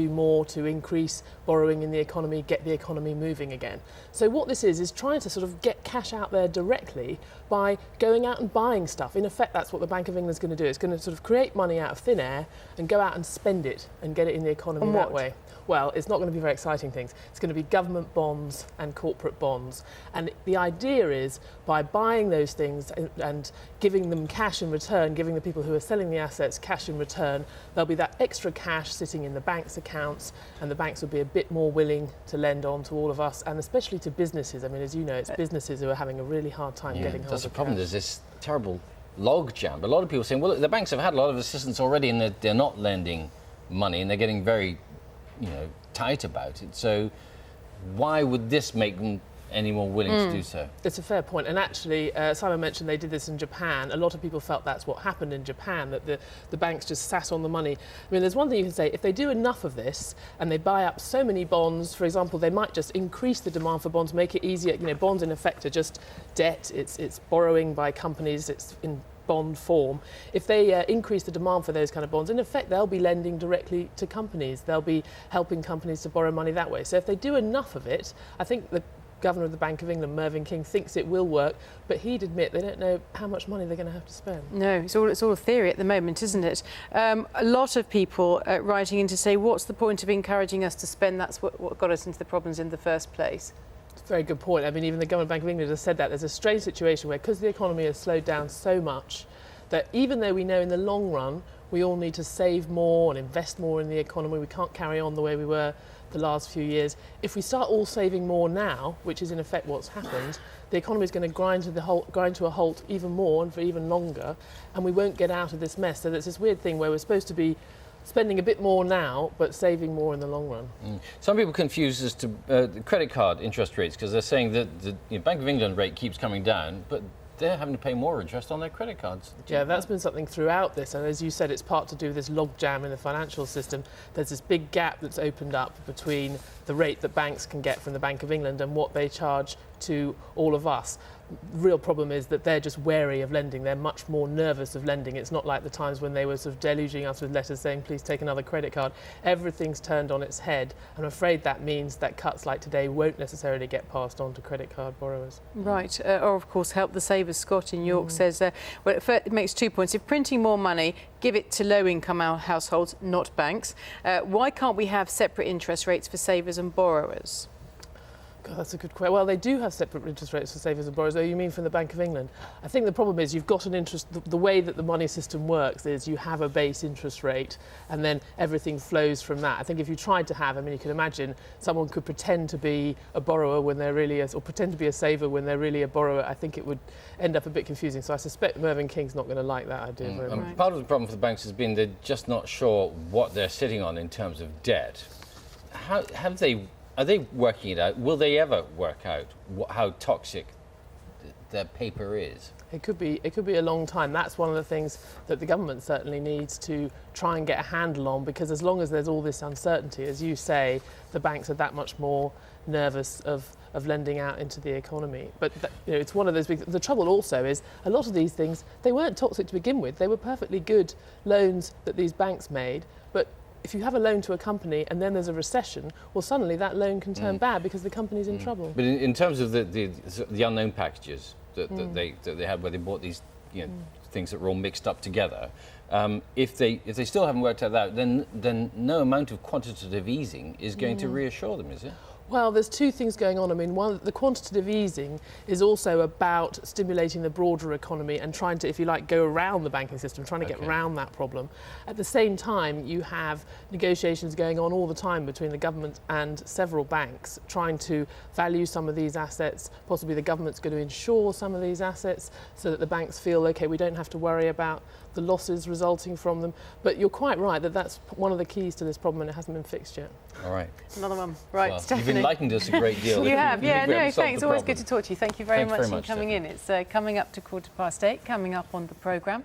do more to increase borrowing in the economy, get the economy moving again. So what this is trying to sort of get cash out there directly by going out and buying stuff. In effect, that's what the Bank of England is going to do. It's going to sort of create money out of thin air and go out and spend it and get it in the economy that way. Well, it's not going to be very exciting things. It's going to be government bonds and corporate bonds. And the idea is by buying those things and giving them cash in return, giving the people who are selling the assets cash in return, there'll be that extra cash sitting in the bank's accounts, and the banks will be a bit more willing to lend on to all of us, and especially to businesses. I mean, as you know, it's businesses who are having a really hard time getting hold of cash. That's the problem. There's this terrible log jam. A lot of people saying, well, the banks have had a lot of assistance already and they're not lending money and they're getting very, tight about it. So why would this make them any more willing to do so? It's a fair point. And actually, Simon mentioned they did this in Japan. A lot of people felt that's what happened in Japan, that the banks just sat on the money. I mean, there's one thing you can say, if they do enough of this and they buy up so many bonds, for example, they might just increase the demand for bonds, make it easier. Bonds in effect are just debt. It's borrowing by companies. It's in bond form. If they increase the demand for those kind of bonds, in effect, they'll be lending directly to companies. They'll be helping companies to borrow money that way. So if they do enough of it, I think the Governor of the Bank of England, Mervyn King, thinks it will work, but he'd admit they don't know how much money they're going to have to spend. No, it's all a theory at the moment, isn't it? A lot of people writing in to say, what's the point of encouraging us to spend? That's what got us into the problems in the first place. It's a very good point. I mean, even the Governor of the Bank of England has said that. There's a strange situation where, because the economy has slowed down so much, that even though we know in the long run we all need to save more and invest more in the economy, we can't carry on the way we were the last few years. If we start all saving more now, which is in effect what's happened, the economy is going to grind to a halt even more and for even longer, and we won't get out of this mess. So there's this weird thing where we're supposed to be spending a bit more now, but saving more in the long run. Some people confuse as to the credit card interest rates, because they're saying that the Bank of England rate keeps coming down, but they're having to pay more interest on their credit cards. Yeah, that's been something throughout this, and as you said, it's part to do with this logjam in the financial system. There's this big gap that's opened up between the rate that banks can get from the Bank of England and what they charge to all of us. The real problem is that they're just wary of lending. They're much more nervous of lending. It's not like the times when they were sort of deluging us with letters saying, please take another credit card. Everything's turned on its head. I'm afraid that means that cuts like today won't necessarily get passed on to credit card borrowers. Right, or of course help the savers. Scott in York says, well, it makes 2 points. If printing more money, give it to low-income households, not banks. Why can't we have separate interest rates for savers and borrowers? God, that's a good question. Well, they do have separate interest rates for savers and borrowers. Oh, you mean from the Bank of England? I think the problem is you've got an interest. The way that the money system works is you have a base interest rate and then everything flows from that. I think if you tried to have, you can imagine someone could pretend to be a borrower when they're really, or pretend to be a saver when they're really a borrower. I think it would end up a bit confusing. So I suspect Mervyn King's not going to like that idea very much. Part of the problem for the banks has been they're just not sure what they're sitting on in terms of debt. Are they working it out? Will they ever work out how toxic their paper is? It could be a long time. That's one of the things that the government certainly needs to try and get a handle on, because as long as there's all this uncertainty, as you say, the banks are that much more nervous of lending out into the economy. But it's one of those big. The trouble also is a lot of these things, they weren't toxic to begin with. They were perfectly good loans that these banks made, but if you have a loan to a company and then there's a recession, well, suddenly that loan can turn bad because the company's in trouble. But in terms of the unknown packages that they had, where they bought these things that were all mixed up together, if they still haven't worked out that, then no amount of quantitative easing is going to reassure them, is it? Well, there's two things going on. One, the quantitative easing is also about stimulating the broader economy and trying to, if you like, go around the banking system, trying to get around that problem. At the same time, you have negotiations going on all the time between the government and several banks, trying to value some of these assets. Possibly the government's going to insure some of these assets so that the banks feel, OK, we don't have to worry about the losses resulting from them. But you're quite right that that's one of the keys to this problem, and it hasn't been fixed yet. All right. Another one. Right, well, Stephanie. You've enlightened us a great deal. You have, yeah. No, thanks. Always problem. good to talk to you. Thank you very much for coming Stephanie. in. It's coming up to 8:15, coming up on the programme.